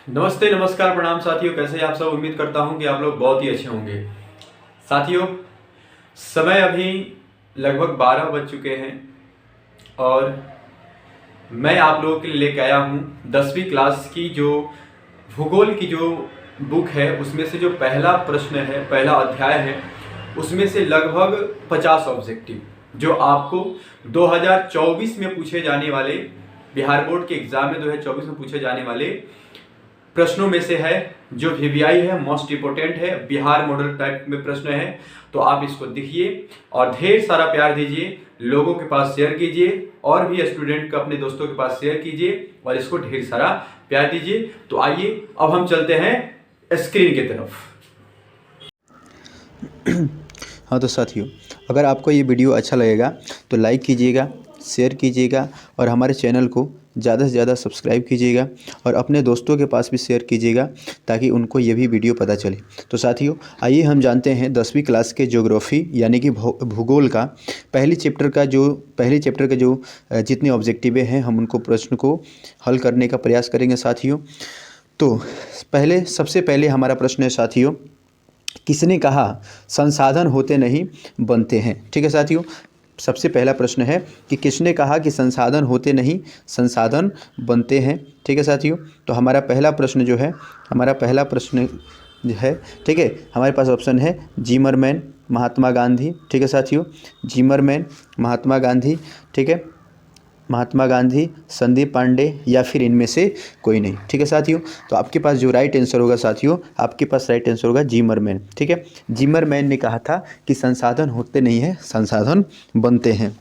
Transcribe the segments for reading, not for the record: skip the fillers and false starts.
नमस्ते, नमस्कार, प्रणाम साथियों। कैसे हैं आप सब? उम्मीद करता हूं कि आप लोग बहुत ही अच्छे होंगे। साथियों, समय अभी लगभग 12 बज चुके हैं और मैं आप लोगों के लिए लेके आया हूं 10वीं क्लास की जो भूगोल की जो बुक है उसमें से जो पहला प्रश्न है, पहला अध्याय है, उसमें से लगभग 50 ऑब्जेक्टिव जो आपको 2024 में पूछे जाने वाले, बिहार बोर्ड के एग्जाम में 2024 में पूछे जाने वाले प्रश्नों में से है। जो वीवीआई है, मोस्ट इंपोर्टेंट है, बिहार मॉडल टाइप में प्रश्न है। तो आप इसको देखिए और ढेर सारा प्यार दीजिए, लोगों के पास शेयर कीजिए और भी स्टूडेंट को अपने दोस्तों के पास शेयर कीजिए और इसको ढेर सारा प्यार दीजिए। तो आइए अब हम चलते हैं स्क्रीन की तरफ। हाँ तो साथियों, अगर आपको ये वीडियो अच्छा लगेगा तो लाइक कीजिएगा, शेयर कीजिएगा और हमारे चैनल को ज़्यादा से ज़्यादा सब्सक्राइब कीजिएगा और अपने दोस्तों के पास भी शेयर कीजिएगा ताकि उनको ये भी वीडियो पता चले। तो साथियों, आइए हम जानते हैं 10वीं क्लास के ज्योग्राफी यानी कि भूगोल का पहले चैप्टर का जो जितने ऑब्जेक्टिव हैं हम उनको प्रश्न को हल करने का प्रयास करेंगे साथियों। तो सबसे पहले हमारा प्रश्न है साथियों, किसने कहा संसाधन होते नहीं बनते हैं। ठीक है साथियों, सबसे पहला प्रश्न है कि किसने कहा कि संसाधन होते नहीं संसाधन बनते हैं। ठीक है साथियों, तो हमारा पहला प्रश्न जो है ठीक है, हमारे पास ऑप्शन है जिमरमैन, महात्मा गांधी। ठीक है साथियों, जिमरमैन, महात्मा गांधी, ठीक है, महात्मा गांधी, संदीप पांडे या फिर इनमें से कोई नहीं। ठीक है साथियों, तो आपके पास जो राइट आंसर होगा साथियों, आपके पास राइट आंसर होगा जिमरमैन। ठीक है, जिमरमैन ने कहा था कि संसाधन होते नहीं हैं संसाधन बनते हैं।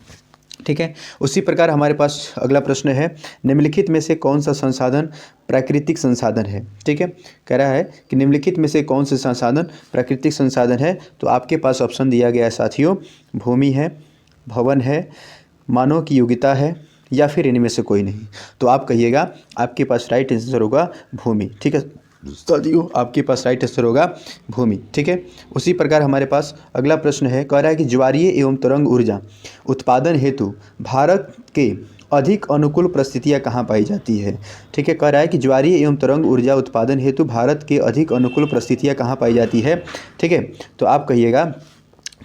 ठीक है, उसी प्रकार हमारे पास अगला प्रश्न है, निम्नलिखित में से कौन सा संसाधन प्राकृतिक संसाधन है। ठीक है, कह रहा है कि निम्नलिखित में से कौन से संसाधन प्राकृतिक संसाधन है। तो आपके पास ऑप्शन दिया गया है साथियों, भूमि है, भवन है, मानव की योग्यता है या फिर इनमें से कोई नहीं। तो आप कहिएगा, आपके पास राइट आंसर होगा भूमि। ठीक है साथियों, आपके पास राइट आंसर होगा भूमि। ठीक है, उसी प्रकार हमारे पास अगला प्रश्न है, कह रहा है कि ज्वारीय एवं तरंग ऊर्जा उत्पादन हेतु भारत के अधिक अनुकूल परिस्थितियाँ कहाँ पाई जाती है। ठीक है, कह रहा है कि ज्वारीय एवं तरंग ऊर्जा उत्पादन हेतु भारत के अधिक अनुकूल परिस्थितियाँ कहाँ पाई जाती है। ठीक है, तो आप कहिएगा,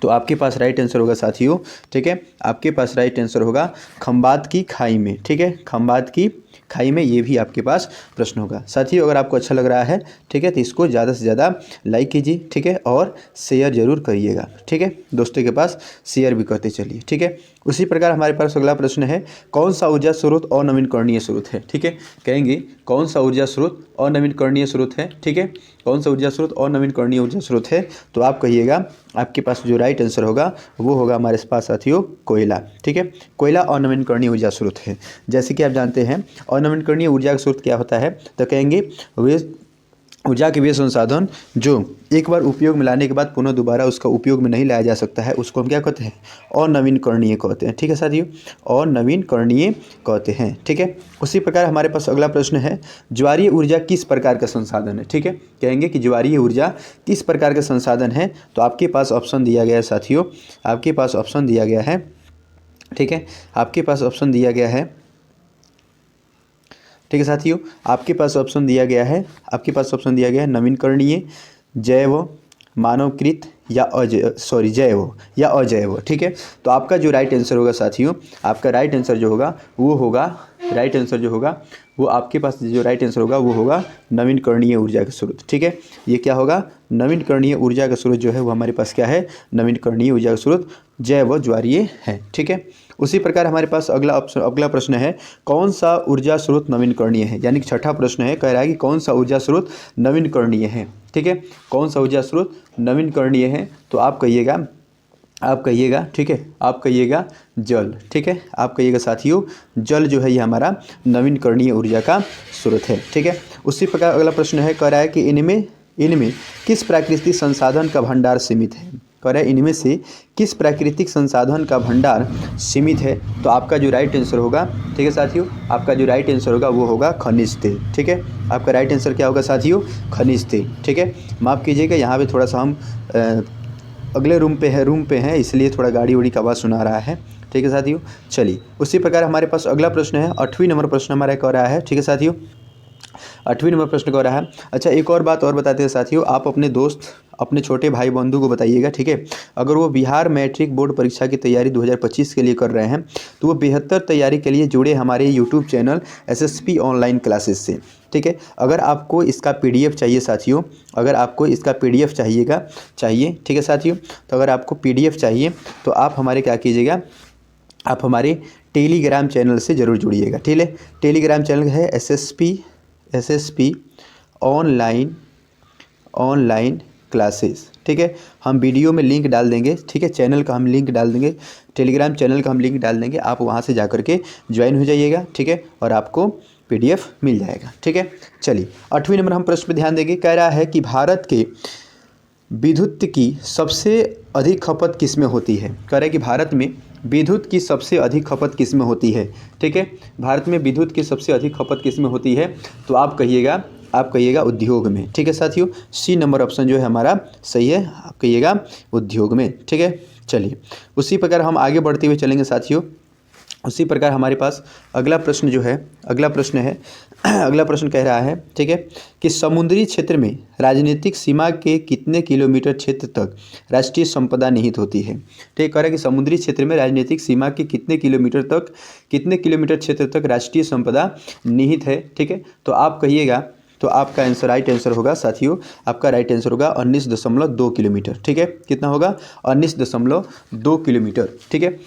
तो आपके पास राइट आंसर होगा साथियों, ठीक है, आपके पास राइट आंसर होगा खंबात की खाई में। ठीक है, खंबात की खाई में, ये भी आपके पास प्रश्न होगा। साथियों, अगर आपको अच्छा लग रहा है, ठीक है, तो इसको ज़्यादा से ज़्यादा लाइक कीजिए, ठीक है, और शेयर जरूर करिएगा। ठीक है, दोस्तों के पास शेयर भी करते चलिए। ठीक है, उसी प्रकार हमारे पास अगला प्रश्न है, कौन सा ऊर्जा स्रोत अनवीनकरणीय स्रोत है। ठीक है, कहेंगे कौन सा ऊर्जा स्रोत अनवीनकरणीय स्रोत है। ठीक है, कौन सा ऊर्जा स्रोत अनवीनकरणीय ऊर्जा स्रोत है। तो आप कहिएगा, आपके पास जो राइट आंसर होगा वो होगा हमारे पास साथियों कोयला। ठीक है, कोयला अनवीनकरणीय ऊर्जा स्रोत है। जैसे कि आप जानते हैं अनवीनकरणीय ऊर्जा का स्रोत क्या होता है, तो कहेंगे वे ऊर्जा के वे संसाधन जो एक बार उपयोग में लाने के बाद पुनः दोबारा उसका उपयोग में नहीं लाया जा सकता है, उसको हम क्या कहते हैं, अनवीनकरणीय कहते हैं। ठीक है साथियों, अनवीनकरणीय कहते हैं। ठीक है, उसी प्रकार हमारे पास अगला प्रश्न है, ज्वारीय ऊर्जा किस प्रकार का संसाधन है। ठीक है, कहेंगे कि ज्वारीय ऊर्जा किस प्रकार का संसाधन है। तो आपके पास ऑप्शन दिया गया है साथियों, आपके पास ऑप्शन दिया गया है, ठीक है, आपके पास ऑप्शन दिया गया है, ठीक है साथियों, आपके पास ऑप्शन दिया गया है, आपके पास ऑप्शन दिया गया है नवीनकरणीय, जैव, मानवकृत या जैव या अजैव। ठीक है, तो आपका जो राइट आंसर होगा साथियों, आपका राइट आंसर जो होगा वो होगा, राइट आंसर जो होगा वो आपके पास जो राइट आंसर होगा वो होगा नवीनकरणीय ऊर्जा का स्रोत। ठीक है, ये क्या होगा, नवीनकरणीय ऊर्जा का स्रोत जो है वो हमारे पास क्या है, नवीनकरणीय ऊर्जा का स्रोत जैव ज्वारीय है। ठीक है, उसी प्रकार हमारे पास अगला प्रश्न है, कौन सा ऊर्जा स्रोत नवीनकरणीय है। यानी कि छठा प्रश्न है, कह रहा है कि कौन सा ऊर्जा स्रोत नवीनकरणीय है। ठीक है, कौन सा ऊर्जा स्रोत नवीनकरणीय है। तो आप कहिएगा, ठीक है, आप कहिएगा जल। ठीक है, आप कहिएगा साथियों जल जो है ये हमारा नवीनकरणीय ऊर्जा का स्रोत है। ठीक है, उसी प्रकार अगला प्रश्न है, कह रहा है कि इनमें किस प्राकृतिक संसाधन का भंडार सीमित है। कह रहा है इनमें से किस प्राकृतिक संसाधन का भंडार सीमित है। तो आपका जो राइट आंसर होगा, ठीक है साथियों, आपका जो राइट आंसर होगा वो होगा खनिज तेल। ठीक है, आपका राइट आंसर क्या होगा साथियों, खनिज तेल। ठीक है, माफ़ कीजिएगा, यहाँ पे थोड़ा सा हम अगले रूम पे हैं इसलिए थोड़ा गाड़ी उड़ी का आवाज़ सुना रहा है। ठीक है साथियों, चलिए उसी प्रकार हमारे पास अगला प्रश्न है, 8वीं नंबर प्रश्न हमारा कह रहा है, ठीक है साथियों, 8वें नंबर प्रश्न को रहा है। अच्छा, एक और बात और बताते हैं साथियों, आप अपने दोस्त, अपने छोटे भाई बंधु को बताइएगा, ठीक है। अगर वो बिहार मैट्रिक बोर्ड परीक्षा की तैयारी 2025 के लिए कर रहे हैं तो वो बेहतर तैयारी के लिए जुड़े हमारे YouTube channel SSP online classes से, ठीक है। अगर आपको इसका PDF चाहिए साथियों, अगर आपको इसका PDF चाहिए, ठीक है साथियों, तो अगर आपको PDF चाहिए तो आप हमारे क्या कीजिएगा, आप हमारे टेलीग्राम चैनल से ज़रूर जुड़िएगा, ठीक है। टेलीग्राम चैनल है SSP ऑनलाइन क्लासेस, ठीक है। हम वीडियो में लिंक डाल देंगे, ठीक है, चैनल का हम लिंक डाल देंगे, टेलीग्राम चैनल का हम लिंक डाल देंगे, आप वहाँ से जा करके ज्वाइन हो जाइएगा, ठीक है, और आपको PDF मिल जाएगा, ठीक है। चलिए 8वें नंबर हम प्रश्न पर ध्यान देंगे। कह रहा है कि भारत के विद्युत की सबसे अधिक खपत किस में होती है। कह रहा है कि भारत में विद्युत की सबसे अधिक खपत किस में होती है, ठीक है। भारत में विद्युत की सबसे अधिक खपत किस में होती है, तो आप कहिएगा उद्योग में, ठीक है साथियों। C नंबर ऑप्शन जो है हमारा सही है, आप कहिएगा उद्योग में, ठीक है। चलिए उसी प्रकार हम आगे बढ़ते हुए चलेंगे साथियों। उसी प्रकार हमारे पास अगला प्रश्न है अगला प्रश्न कह रहा है, ठीक है, कि समुद्री क्षेत्र में राजनीतिक सीमा के कितने किलोमीटर क्षेत्र तक राष्ट्रीय संपदा निहित होती है। ठीक, कह रहा है कि समुद्री क्षेत्र में राजनीतिक सीमा के कितने किलोमीटर क्षेत्र तक राष्ट्रीय संपदा निहित है, ठीक है। तो आप कहिएगा, तो आपका आंसर, राइट आंसर होगा साथियों, आपका राइट आंसर होगा 19.2 किलोमीटर, ठीक है। कितना होगा, 19.2 किलोमीटर, ठीक है।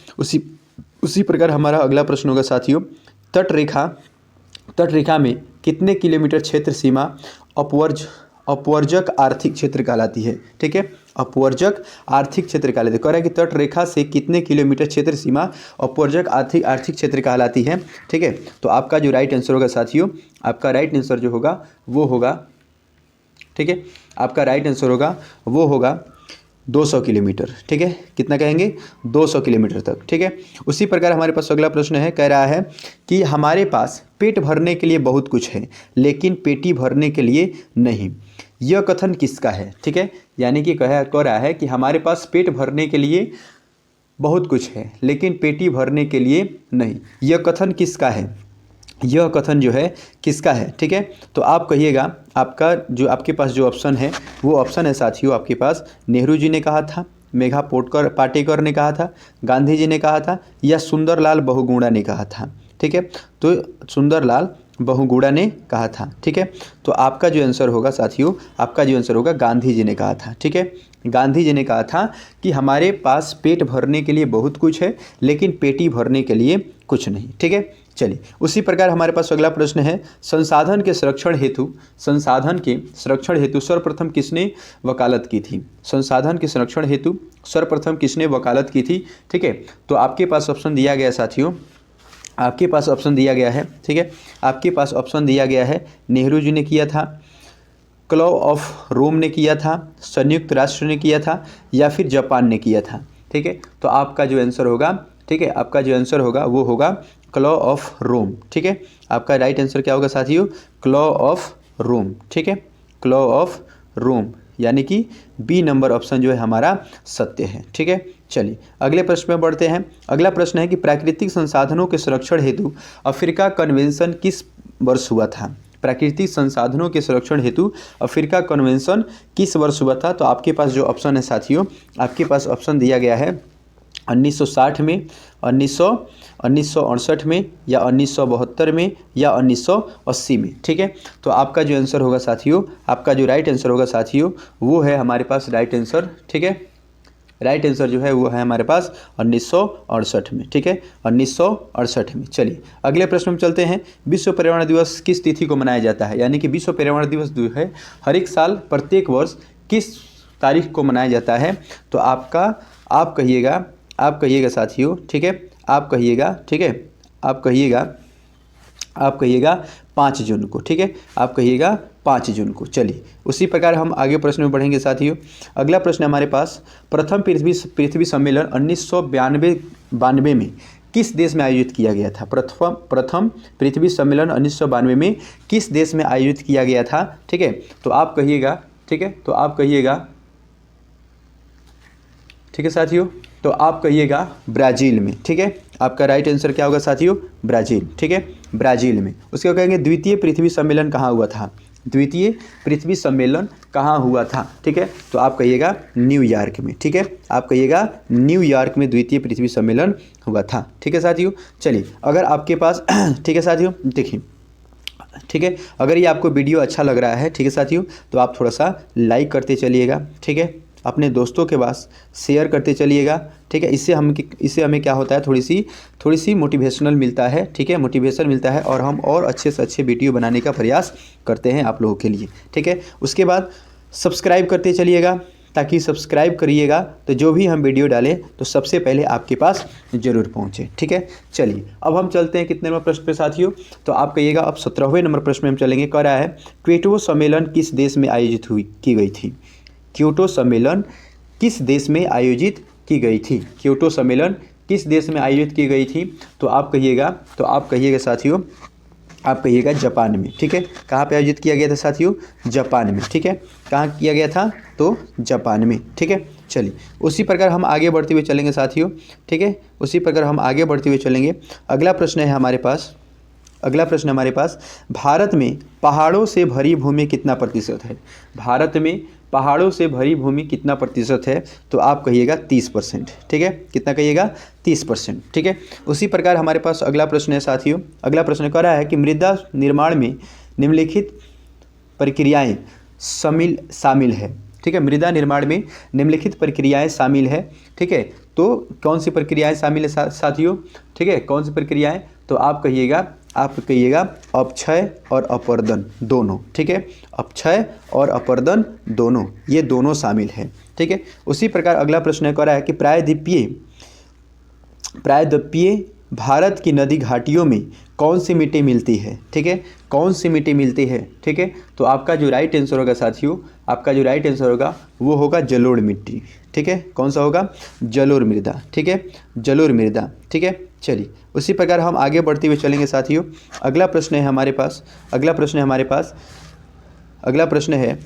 उसी प्रकार हमारा अगला प्रश्न होगा साथियों, तट रेखा में कितने किलोमीटर क्षेत्र सीमा अपवर्जक आर्थिक क्षेत्र कहलाती है, ठीक है। अपवर्जक आर्थिक क्षेत्र कहलाती है। कह रहा है कि तट रेखा से कितने किलोमीटर क्षेत्र सीमा अपवर्जक आर्थिक क्षेत्र कहलाती है, ठीक है। तो आपका जो राइट आंसर होगा साथियों, आपका राइट आंसर जो होगा वो होगा, ठीक है, आपका राइट आंसर होगा वो होगा 200 किलोमीटर, ठीक है। कितना कहेंगे, 200 किलोमीटर तक, ठीक है। उसी प्रकार हमारे पास अगला प्रश्न है, कह रहा है कि हमारे पास पेट भरने के लिए बहुत कुछ है लेकिन पेटी भरने के लिए नहीं, यह कथन किसका है, ठीक है। यानी कि कह रहा है कि हमारे पास पेट भरने के लिए बहुत कुछ है लेकिन पेटी भरने के लिए नहीं, यह कथन किसका है, यह कथन जो है किसका है, ठीक है। तो आप कहिएगा, आपके पास जो ऑप्शन है वो ऑप्शन है साथियों, आपके पास नेहरू जी ने कहा था, मेघा पाटेकर ने कहा था, गांधी जी ने कहा था, या सुंदरलाल बहुगुणा ने कहा था, ठीक है। तो सुंदरलाल बहुगुणा ने कहा था, ठीक है। तो आपका जो आंसर होगा साथियों, आपका जो आंसर होगा गांधी जी ने कहा था, ठीक है। गांधी जी ने कहा था कि हमारे पास पेट भरने के लिए बहुत कुछ है लेकिन पेटी भरने के लिए कुछ नहीं, ठीक है। चलिए उसी प्रकार हमारे पास अगला प्रश्न है, संसाधन के संरक्षण हेतु सर्वप्रथम किसने वकालत की थी। संसाधन के संरक्षण हेतु सर्वप्रथम किसने वकालत की थी, ठीक है। तो आपके पास ऑप्शन दिया गया साथियों, आपके पास ऑप्शन दिया गया है, ठीक है, आपके पास ऑप्शन दिया गया है, नेहरू जी ने किया था, क्लब ऑफ रोम ने किया था, संयुक्त राष्ट्र ने किया था, या फिर जापान ने किया था, ठीक है। तो आपका जो आंसर होगा, ठीक है, आपका जो आंसर होगा वो होगा क्लब ऑफ रोम, ठीक है। आपका राइट आंसर क्या होगा साथियों, क्लब ऑफ रोम, ठीक है, क्लब ऑफ रोम, यानी कि B नंबर ऑप्शन जो है हमारा सत्य है, ठीक है। चलिए अगले प्रश्न में बढ़ते हैं। अगला प्रश्न है कि प्राकृतिक संसाधनों के संरक्षण हेतु अफ्रीका कन्वेंशन किस वर्ष हुआ था। प्राकृतिक संसाधनों के संरक्षण हेतु अफ्रीका कन्वेंशन किस वर्ष हुआ था। तो आपके पास जो ऑप्शन है साथियों, आपके पास ऑप्शन दिया गया है 1960 में, 1968 में, या 1972 में, या 1980 में, ठीक है। तो आपका जो आंसर होगा साथियों, आपका जो राइट आंसर होगा साथियों वो है हमारे पास राइट आंसर, ठीक है। राइट आंसर जो है वो है हमारे पास 1968 में, ठीक है, 1968 में। चलिए अगले प्रश्न में चलते हैं। विश्व पर्यावरण दिवस किस तिथि को मनाया जाता है। यानी कि विश्व पर्यावरण दिवस जो है हर एक साल प्रत्येक वर्ष किस तारीख को मनाया जाता है। तो आप कहिएगा साथियों, ठीक है, आप कहिएगा, ठीक है, आप कहिएगा 5 जून को, ठीक है, आप कहिएगा 5 जून को। चलिए उसी प्रकार हम आगे प्रश्न में बढ़ेंगे साथियों। अगला प्रश्न हमारे पास, प्रथम पृथ्वी सम्मेलन 1992 में किस देश में आयोजित किया गया था। प्रथम पृथ्वी सम्मेलन 1992 में किस देश में आयोजित किया गया था, ठीक है। तो आप कहिएगा, ठीक है, तो आप कहिएगा, ठीक है साथियों, तो आप कहिएगा ब्राज़ील में, ठीक है। आपका राइट आंसर क्या होगा साथियों, ब्राज़ील, ठीक है। ब्राज़ील में। उसके बाद कहेंगे द्वितीय पृथ्वी सम्मेलन कहाँ हुआ था, द्वितीय पृथ्वी सम्मेलन कहाँ हुआ था, ठीक है, तो आप कहिएगा न्यूयॉर्क में, ठीक है, आप कहिएगा न्यूयॉर्क में द्वितीय पृथ्वी सम्मेलन हुआ था, ठीक है साथियों। चलिए अगर आपके पास ठीक है साथियों, देखिए ठीक है, अगर ये आपको वीडियो अच्छा लग रहा है, ठीक है साथियों, तो आप थोड़ा सा लाइक करते चलिएगा, ठीक है, अपने दोस्तों के पास शेयर करते चलिएगा, ठीक है, इससे हमें क्या होता है, थोड़ी सी मोटिवेशनल मिलता है, ठीक है, मोटिवेशन मिलता है और हम और अच्छे से अच्छे वीडियो बनाने का प्रयास करते हैं आप लोगों के लिए, ठीक है। उसके बाद सब्सक्राइब करते चलिएगा, ताकि सब्सक्राइब करिएगा तो जो भी हम वीडियो डालें तो सबसे पहले आपके पास ज़रूर पहुंचे, ठीक है। चलिए अब हम चलते हैं कितने नंबर प्रश्न पे साथियों, तो आप कहिएगा अब 17वें नंबर प्रश्न में हम चलेंगे। कह रहा है क्योटो सम्मेलन किस देश में आयोजित की गई थी, क्योटो सम्मेलन किस देश में आयोजित की गई थी, क्योटो सम्मेलन किस देश में आयोजित की गई थी, तो आप कहिएगा साथियों, आप कहिएगा जापान में, ठीक है। कहाँ पे आयोजित किया गया था साथियों, जापान में, ठीक है, कहाँ किया गया था, तो जापान में, ठीक है। चलिए उसी प्रकार हम आगे बढ़ते हुए चलेंगे साथियों, ठीक है, उसी प्रकार हम आगे बढ़ते हुए चलेंगे। अगला प्रश्न है हमारे पास, भारत में पहाड़ों से भरी भूमि कितना प्रतिशत है, भारत में पहाड़ों से भरी भूमि कितना प्रतिशत है, तो आप कहिएगा 30%, ठीक है, कितना कहिएगा 30%, ठीक है। उसी प्रकार हमारे पास अगला प्रश्न है साथियों, अगला प्रश्न कह रहा है कि मृदा निर्माण में निम्नलिखित प्रक्रियाएं शामिल है, ठीक है, मृदा निर्माण में निम्नलिखित प्रक्रियाएं शामिल है, ठीक है, तो कौन सी प्रक्रियाएं शामिल है साथियों, ठीक है, कौन सी प्रक्रियाएं, तो आप कहिएगा अपक्षय और अपर्दन दोनों, ठीक है, अपक्षय और अपर्दन दोनों, ये दोनों शामिल है, ठीक है। उसी प्रकार अगला प्रश्न कह रहा है कि प्रायद्वीपीय भारत की नदी घाटियों में कौन सी मिट्टी मिलती है, ठीक है, कौन सी मिट्टी मिलती है, ठीक है, तो आपका जो राइट आंसर होगा साथियों, आपका जो राइट आंसर होगा वो होगा जलोढ़ मिट्टी, ठीक है, कौन सा होगा, जलोढ़ मृदा, ठीक है, जलोढ़ मृदा, ठीक है। चलिए उसी प्रकार हम आगे बढ़ते हुए चलेंगे साथियों। अगला प्रश्न है हमारे पास, अगला प्रश्न है,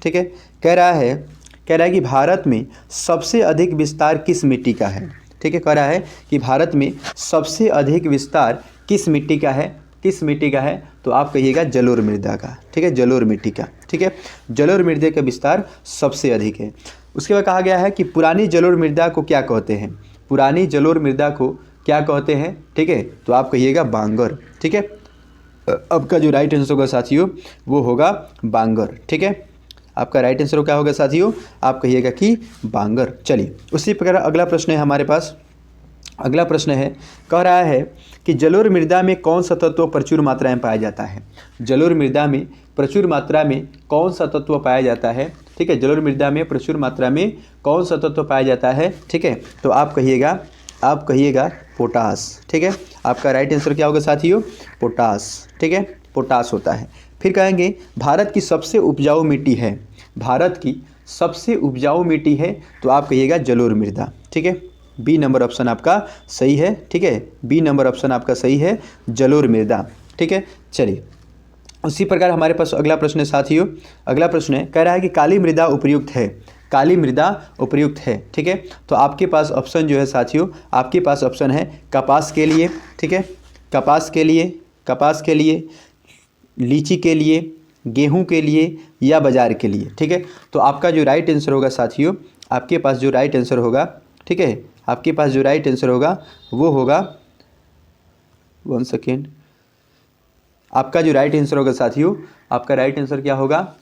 ठीक है, कह रहा है कि भारत में सबसे अधिक विस्तार किस मिट्टी का है, ठीक है, कह रहा है कि भारत में सबसे अधिक विस्तार किस मिट्टी का है, तो आप कहिएगा जलोढ़ मृदा का, ठीक है, जलोढ़ मिट्टी का, ठीक है, जलोढ़ मृदा का विस्तार सबसे अधिक है। उसके बाद कहा गया है कि पुरानी जलोढ़ मृदा को क्या कहते हैं, पुरानी जलोढ़ मृदा को क्या कहते हैं, ठीक है, तो आप कहिएगा बांगर, ठीक है, आपका जो राइट आंसर होगा साथियों वो होगा बांगर, ठीक है, आपका राइट आंसर क्या होगा साथियों, आप कहिएगा कि बांगर। चलिए उसी प्रकार अगला प्रश्न है हमारे पास, अगला प्रश्न है, कह रहा है कि जलोढ़ मृदा में कौन सा तत्व प्रचुर मात्रा में पाया जाता है, जलोढ़ मृदा में प्रचुर मात्रा में कौन सा तत्व पाया जाता है, ठीक है, जलोढ़ मृदा में प्रचुर मात्रा में कौन सा तत्व पाया जाता है, ठीक है, तो आप कहिएगा पोटास, ठीक है, आपका राइट आंसर क्या होगा साथियों, पोटास, ठीक है, पोटास होता है। फिर कहेंगे भारत की सबसे उपजाऊ मिट्टी है, भारत की सबसे उपजाऊ मिट्टी है, तो आप कहिएगा जलोढ़ मृदा, ठीक है, बी नंबर ऑप्शन आपका सही है, ठीक है, बी नंबर ऑप्शन आपका सही है, जलोढ़ मृदा, ठीक है। चलिए उसी प्रकार हमारे पास अगला प्रश्न है साथियों, अगला प्रश्न है, कह रहा है कि काली मृदा उपयुक्त है, काली मृदा उपयुक्त है, ठीक है, तो आपके पास ऑप्शन जो है साथियों, आपके पास ऑप्शन है कपास के लिए, ठीक है, कपास के लिए, लीची के लिए, गेहूं के लिए या बाजार के लिए, ठीक है, तो आपका जो राइट आंसर होगा साथियों, आपके पास जो राइट आंसर होगा, ठीक है, आपके पास जो राइट आंसर होगा वो होगा, 1 सेकेंड, आपका जो राइट आंसर होगा साथियों, आपका राइट आंसर क्या होगा,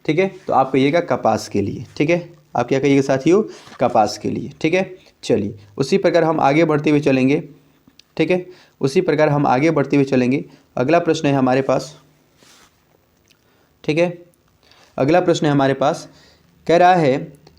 ठीक है, तो आप कहिएगा कपास के लिए, ठीक है, आप क्या कहिएगा साथियों, कपास के लिए, ठीक है। चलिए उसी प्रकार हम आगे बढ़ते हुए चलेंगे, ठीक है, उसी प्रकार हम आगे बढ़ते हुए चलेंगे। अगला प्रश्न है हमारे पास, ठीक है, अगला प्रश्न है हमारे पास, कह रहा है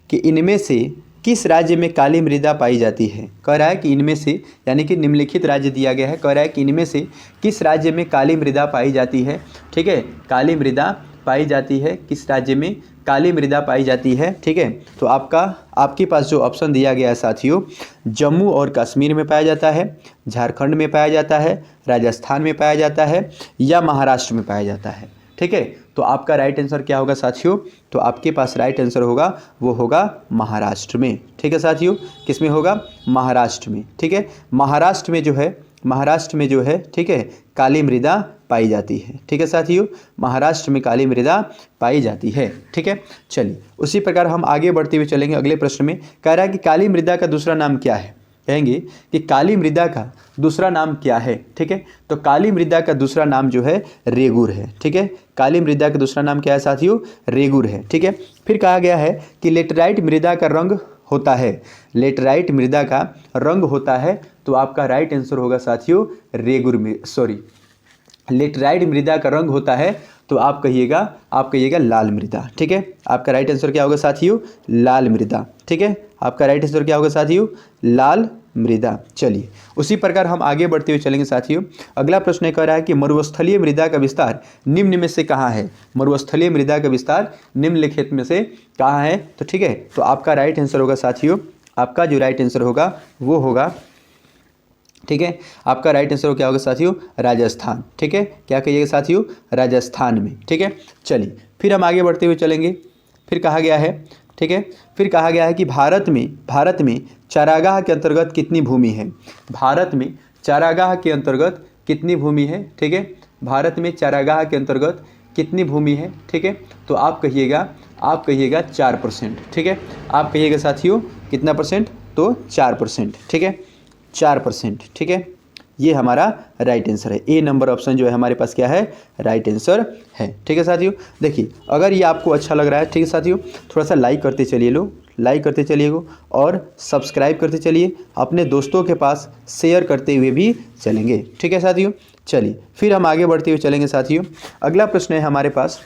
कि इनमें से किस राज्य में काली मृदा पाई जाती है, कह रहा है कि इनमें से, यानी कि निम्नलिखित राज्य दिया गया है, कह रहा है कि इनमें से किस राज्य में काली मृदा पाई जाती है, ठीक है, काली मृदा पाई जाती है, किस राज्य में काली मृदा पाई जाती है, ठीक है, तो आपके पास जो ऑप्शन दिया गया है साथियों, जम्मू और कश्मीर में पाया जाता है, झारखंड में पाया जाता है, राजस्थान में पाया जाता है या महाराष्ट्र में पाया जाता है, ठीक है, तो आपका राइट आंसर क्या होगा साथियों, तो आपके पास राइट आंसर होगा वो होगा महाराष्ट्र में, ठीक है साथियों, किस में होगा, महाराष्ट्र में, ठीक है, महाराष्ट्र में जो है महाराष्ट्र में जो है, ठीक है, काली मृदा पाई जाती है। ठीक है साथियों, महाराष्ट्र में काली मृदा पाई जाती है। ठीक है, चलिए उसी प्रकार हम आगे बढ़ते हुए चलेंगे। अगले प्रश्न में कह रहा है कि काली मृदा का दूसरा नाम क्या है। कहेंगे कि काली मृदा का दूसरा नाम क्या है। ठीक है, तो काली मृदा का दूसरा नाम जो है रेगुर है। ठीक है, काली मृदा का दूसरा नाम क्या है साथियों, रेगुर है। ठीक है, फिर कहा गया है कि लेटराइट मृदा का रंग होता है, लेटराइट मृदा का रंग होता है, तो आपका राइट आंसर होगा साथियों रेगुर में, सॉरी, लेटराइट मृदा का रंग होता है तो आप कहिएगा लाल मृदा। ठीक है, आपका राइट आंसर क्या होगा साथियों, लाल मृदा। ठीक है, आपका राइट आंसर क्या होगा साथियों, लाल मृदा। चलिए उसी प्रकार हम आगे बढ़ते हुए चलेंगे साथियों। अगला प्रश्न कह रहा है कि मरुस्थलीय मृदा का विस्तार निम्न में से कहाँ है। मरुस्थलीय मृदा का विस्तार निम्नलिखित में से कहाँ है। तो ठीक है, तो आपका राइट आंसर होगा साथियों, आपका जो राइट आंसर होगा वो होगा, ठीक है, आपका राइट आंसर क्या होगा साथियों, राजस्थान। ठीक है, क्या कहिएगा साथियों, राजस्थान में। ठीक है, चलिए फिर हम आगे बढ़ते हुए चलेंगे। फिर कहा गया है, ठीक है, फिर कहा गया है कि भारत में चारागाह के अंतर्गत कितनी भूमि है। भारत में चारागाह के अंतर्गत कितनी भूमि है। ठीक है, भारत में चारागाह के अंतर्गत कितनी भूमि है। ठीक है, तो आप कहिएगा 4%। ठीक है, आप कहिएगा साथियों कितना परसेंट, तो 4%। ठीक है, 4%। ठीक है, ये हमारा राइट आंसर है। ए नंबर ऑप्शन जो है हमारे पास क्या है, राइट आंसर है। ठीक है साथियों, देखिए अगर ये आपको अच्छा लग रहा है, ठीक है साथियों, थोड़ा सा लाइक करते चलिए लो, लाइक करते चलिएगा और सब्सक्राइब करते चलिए, अपने दोस्तों के पास शेयर करते हुए भी चलेंगे। ठीक है साथियों, चलिए फिर हम आगे बढ़ते हुए चलेंगे साथियों। अगला प्रश्न है हमारे पास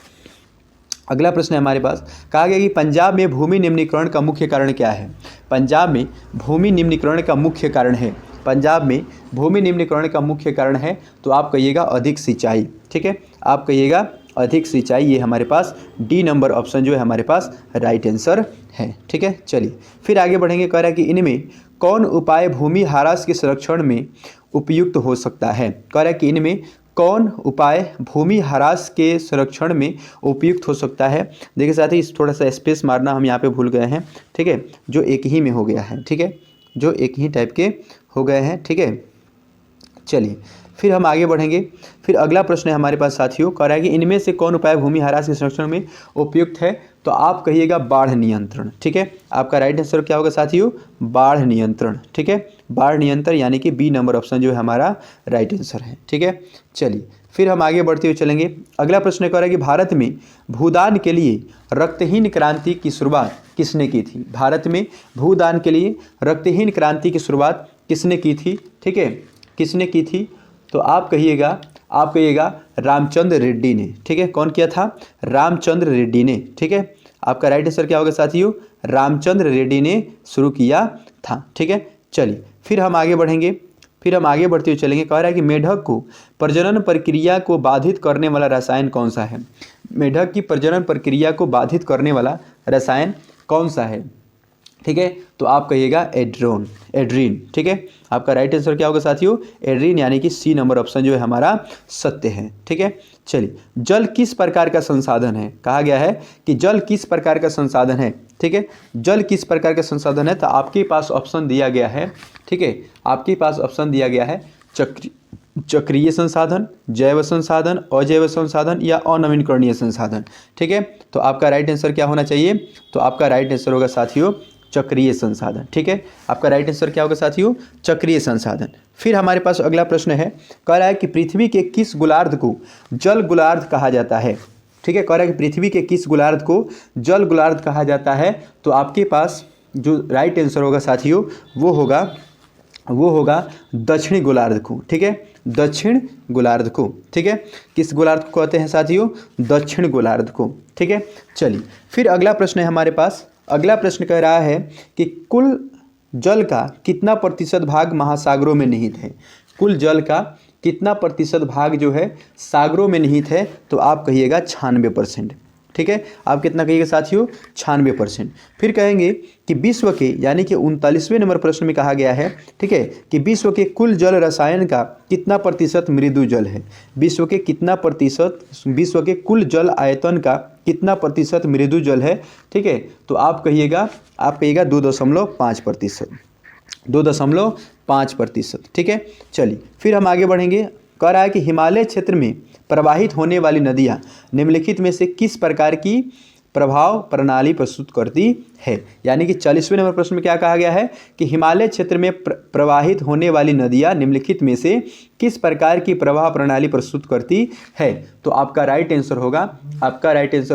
कहा गया कि पंजाब में भूमि निम्नीकरण का मुख्य कारण क्या है। पंजाब में भूमि निम्नीकरण का मुख्य कारण है, पंजाब में भूमि निम्नीकरण का मुख्य कारण है, तो आप कहिएगा अधिक सिंचाई। ठीक है, आप कहिएगा अधिक सिंचाई, ये हमारे पास डी नंबर ऑप्शन जो है हमारे पास राइट आंसर है। ठीक है, चलिए फिर आगे बढ़ेंगे। कह रहा है कि इनमें कौन उपाय भूमि ह्रास के संरक्षण में उपयुक्त हो सकता है। कह रहा है कि इनमें कौन उपाय भूमि ह्रास के संरक्षण में उपयुक्त हो सकता है। देखिए साथी, थोड़ा सा स्पेस मारना हम यहाँ पे भूल गए हैं। ठीक है, जो एक ही में हो गया है। ठीक है, जो एक ही टाइप के हो गए हैं। ठीक है, चलिए फिर हम आगे बढ़ेंगे। फिर अगला प्रश्न है हमारे पास साथियों, कह रहा है कि इनमें से कौन उपाय भूमि ह्रास के संरक्षण में उपयुक्त है, तो आप कहिएगा बाढ़ नियंत्रण। ठीक है, आपका राइट आंसर क्या होगा साथियों, बाढ़ नियंत्रण। ठीक है, बाढ़ नियंत्रण यानी कि बी नंबर ऑप्शन जो है हमारा राइट आंसर है। ठीक है, चलिए फिर हम आगे बढ़ते हुए चलेंगे। अगला प्रश्न कह रहा है कि भारत में भूदान के लिए रक्तहीन क्रांति की शुरुआत किसने की थी। भारत में भूदान के लिए रक्तहीन क्रांति की शुरुआत किसने की थी। ठीक है, किसने की थी, तो आप कहिएगा रामचंद्र रेड्डी ने। ठीक है, कौन किया था, रामचंद्र रेड्डी ने। ठीक है, आपका राइट आंसर क्या होगा साथियों, रामचंद्र रेड्डी ने शुरू किया था। ठीक है, चलिए फिर हम आगे बढ़ेंगे। फिर हम आगे बढ़ते हुए चलेंगे। कह रहा है कि मेढक को प्रजनन प्रक्रिया को बाधित करने वाला रसायन कौन सा है। मेढक की प्रजनन प्रक्रिया को बाधित करने वाला रसायन कौन सा है। ठीक है, तो आप कहिएगा एड्रीन। ठीक है, आपका राइट आंसर क्या होगा साथियों, एड्रीन यानी कि सी नंबर ऑप्शन जो है हमारा सत्य है। ठीक है, चलिए जल किस प्रकार का संसाधन है। कहा गया है कि जल किस प्रकार का संसाधन है। ठीक है, जल किस प्रकार का संसाधन है, तो आपके पास ऑप्शन दिया गया है। ठीक है, आपके पास ऑप्शन दिया गया है चक्रीय संसाधन, जैव संसाधन, अजैव संसाधन या अनवीनकरणीय संसाधन। ठीक है, तो आपका राइट आंसर क्या होना चाहिए, तो आपका राइट आंसर होगा साथियों चक्रीय संसाधन। ठीक है, आपका राइट आंसर क्या होगा साथियों, चक्रीय संसाधन। फिर हमारे पास अगला प्रश्न है, कह रहा है कि पृथ्वी के किस गोलार्ध को जल गोलार्ध कहा जाता है। ठीक है, कह रहा है कि पृथ्वी के किस गोलार्ध को जल गोलार्ध कहा जाता है, तो आपके पास जो राइट आंसर होगा साथियों वो होगा दक्षिणी गोलार्ध को। ठीक है, दक्षिण गोलार्ध को। ठीक है, किस गोलार्ध को कहते हैं साथियों, दक्षिण गोलार्ध को। ठीक है, चलिए फिर अगला प्रश्न है हमारे पास। अगला प्रश्न कह रहा है कि कुल जल का कितना प्रतिशत भाग महासागरों में निहित है। कुल जल का कितना प्रतिशत भाग जो है सागरों में निहित है, तो आप कहिएगा 96%। ठीक है, आप कितना कहिएगा साथियों, 96%। फिर कहेंगे कि विश्व के यानी कि 39वें नंबर प्रश्न में कहा गया है, ठीक है, कि विश्व के कुल जल रसायन का कितना प्रतिशत मृदु जल है। विश्व के कुल जल आयतन का कितना प्रतिशत मृदु जल है। ठीक है, तो आप कहिएगा 2.5%। 2.5%। ठीक है, चलिए फिर हम आगे बढ़ेंगे। कह रहा है कि हिमालय क्षेत्र में प्रवाहित होने वाली नदियाँ निम्नलिखित में से किस प्रकार की प्रभाव प्रणाली प्रस्तुत करती है। यानी कि 40वें नंबर प्रश्न में क्या कहा गया है कि हिमालय क्षेत्र में प्रवाहित होने वाली नदियाँ निम्नलिखित में से किस प्रकार की प्रवाह प्रणाली प्रस्तुत करती है। तो आपका राइट आंसर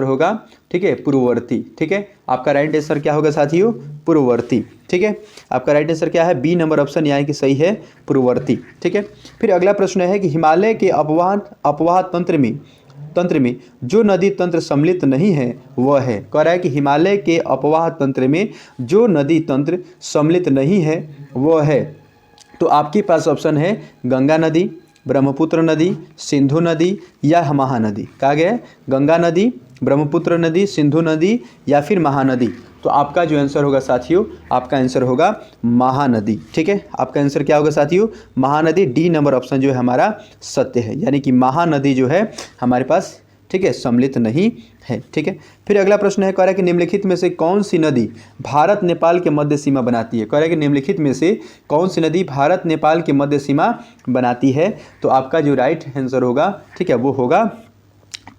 होगा ठीक है, पूर्ववर्ती। ठीक है, आपका राइट आंसर क्या होगा साथियों, पूर्ववर्ती। ठीक है, आपका राइट आंसर क्या है, बी नंबर ऑप्शन यानी कि सही है, पूर्ववर्ती। ठीक है, फिर अगला प्रश्न है कि हिमालय के अपवाह तंत्र में जो नदी तंत्र सम्मिलित नहीं है वह है। कह रहा है कि हिमालय के अपवाह तंत्र में जो नदी तंत्र सम्मिलित नहीं है वह है। तो आपके पास ऑप्शन है गंगा नदी, ब्रह्मपुत्र नदी, सिंधु नदी या महानदी। कहा गया है गंगा नदी, ब्रह्मपुत्र नदी, सिंधु नदी या फिर महानदी। तो आपका जो आंसर होगा साथियों, आपका आंसर होगा महानदी। ठीक है, आपका आंसर क्या होगा साथियों, महानदी। डी नंबर ऑप्शन जो है हमारा सत्य है, यानी कि महानदी जो है हमारे पास ठीक है सम्मिलित नहीं है। ठीक है, फिर अगला प्रश्न है, कह रहा है कि निम्नलिखित में से कौन सी नदी भारत नेपाल के मध्य सीमा बनाती है। कह रहा है कि निम्नलिखित में से कौन सी नदी भारत नेपाल के मध्य सीमा बनाती है। तो आपका जो राइट आंसर होगा ठीक है वो होगा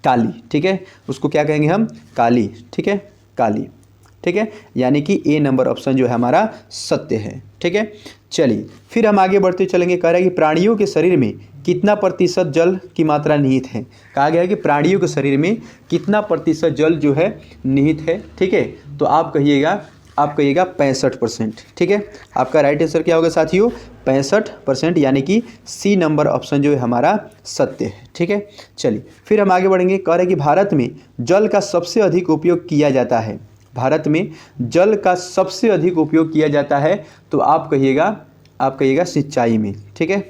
काली। ठीक है, उसको क्या कहेंगे हम, काली। ठीक है, काली। ठीक है, यानी कि ए नंबर ऑप्शन जो है हमारा सत्य है। ठीक है, चलिए फिर हम आगे बढ़ते चलेंगे। कह रहा है कि प्राणियों के शरीर में कितना प्रतिशत जल की मात्रा निहित है। कहा गया है कि प्राणियों के शरीर में कितना प्रतिशत जल जो है निहित है। ठीक है, तो आप कहिएगा 65%। ठीक है, आपका राइट आंसर क्या होगा साथियों, 65%, यानी कि सी नंबर ऑप्शन जो है हमारा सत्य है। ठीक है, चलिए फिर हम आगे बढ़ेंगे। कह रहे हैं कि भारत में जल का सबसे अधिक उपयोग किया जाता है। भारत में जल का सबसे अधिक उपयोग किया जाता है। तो आप कहिएगा सिंचाई में। ठीक है,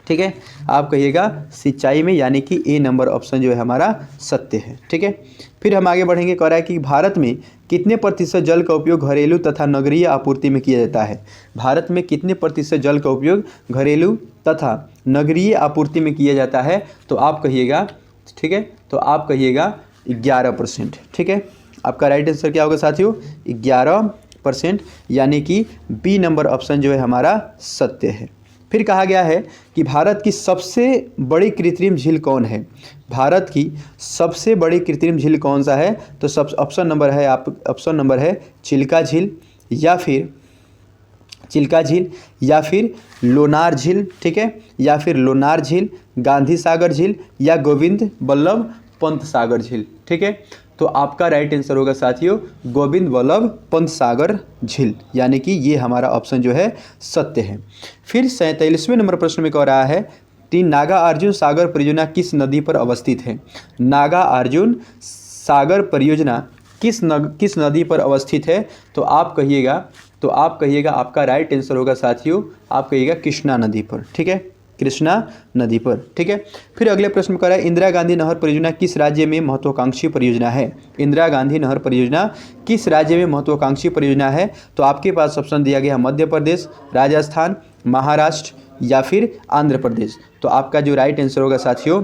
ठीक है, आप कहिएगा सिंचाई में, यानी कि ए नंबर ऑप्शन जो है हमारा सत्य है। ठीक है, फिर हम आगे बढ़ेंगे। कह रहा है कि भारत में कितने प्रतिशत जल का उपयोग घरेलू तथा नगरीय आपूर्ति में किया जाता है। भारत में कितने प्रतिशत जल का उपयोग घरेलू तथा नगरीय आपूर्ति में किया जाता है। तो आप कहिएगा ठीक है, तो आप कहिएगा 11%। ठीक है, आपका राइट आंसर क्या होगा साथियों, 11%, यानी कि बी नंबर ऑप्शन जो है हमारा सत्य है। फिर कहा गया है कि भारत की सबसे बड़ी कृत्रिम झील कौन है। भारत की सबसे बड़ी कृत्रिम झील कौन सा है। तो सब ऑप्शन नंबर है चिल्का झील या फिर लोनार झील। ठीक है, या फिर लोनार झील, गांधी सागर झील या गोविंद बल्लभ पंत सागर झील। ठीक है, तो आपका राइट आंसर होगा साथियों गोविंद बल्लभ पंत सागर झील, यानी कि ये हमारा ऑप्शन जो है सत्य है। फिर 47वें नंबर प्रश्न में कह रहा है 3 नागा अर्जुन सागर परियोजना किस नदी पर अवस्थित है। नागा अर्जुन सागर परियोजना किस नदी पर अवस्थित है। तो आप कहिएगा आपका राइट आंसर होगा साथियों, आप कहिएगा कृष्णा नदी पर। ठीक है, कृष्णा नदी पर। ठीक है, फिर अगले प्रश्न में कह रहा है इंदिरा गांधी नहर परियोजना किस राज्य में महत्वाकांक्षी परियोजना है। इंदिरा गांधी नहर परियोजना किस राज्य में महत्वाकांक्षी परियोजना है। तो आपके पास ऑप्शन दिया गया है मध्य प्रदेश, राजस्थान, महाराष्ट्र या फिर आंध्र प्रदेश। तो आपका जो राइट आंसर होगा साथियों,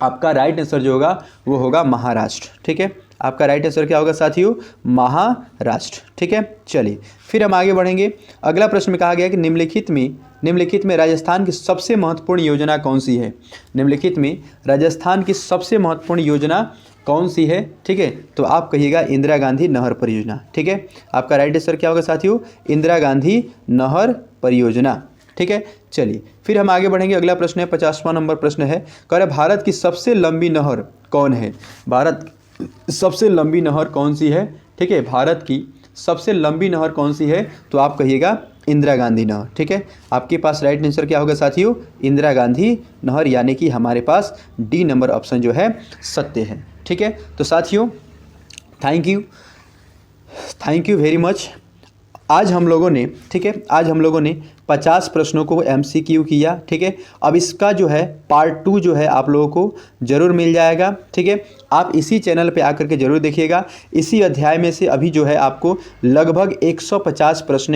आपका राइट आंसर जो होगा वो होगा महाराष्ट्र। ठीक है, आपका राइट आंसर क्या होगा साथियों, महाराष्ट्र। ठीक है, चलिए फिर हम आगे बढ़ेंगे। अगला प्रश्न में कहा गया कि निम्नलिखित में राजस्थान की सबसे महत्वपूर्ण योजना कौन सी है। निम्नलिखित में राजस्थान की सबसे महत्वपूर्ण योजना कौन सी है। ठीक है, तो आप कहिएगा इंदिरा गांधी नहर परियोजना। ठीक है, आपका राइट आंसर क्या होगा साथियों, इंदिरा गांधी नहर परियोजना। ठीक है, चलिए फिर हम आगे बढ़ेंगे। अगला प्रश्न है 50वां नंबर प्रश्न है, कह रहे भारत की सबसे लंबी नहर कौन है। भारत सबसे लंबी नहर कौन सी है। ठीक है, भारत की सबसे लंबी नहर कौन सी है। तो आप कहिएगा इंदिरा गांधी नहर। ठीक है, आपके पास राइट आंसर क्या होगा साथियों, इंदिरा गांधी नहर, यानी कि हमारे पास डी नंबर ऑप्शन जो है सत्य है। ठीक है, तो साथियों थैंक यू वेरी मच। आज हम लोगों ने 50 प्रश्नों को MCQ किया। ठीक है, अब इसका जो है पार्ट 2 जो है आप लोगों को ज़रूर मिल जाएगा। ठीक है, आप इसी चैनल पे आकर के ज़रूर देखिएगा। इसी अध्याय में से अभी जो है आपको लगभग 150 प्रश्न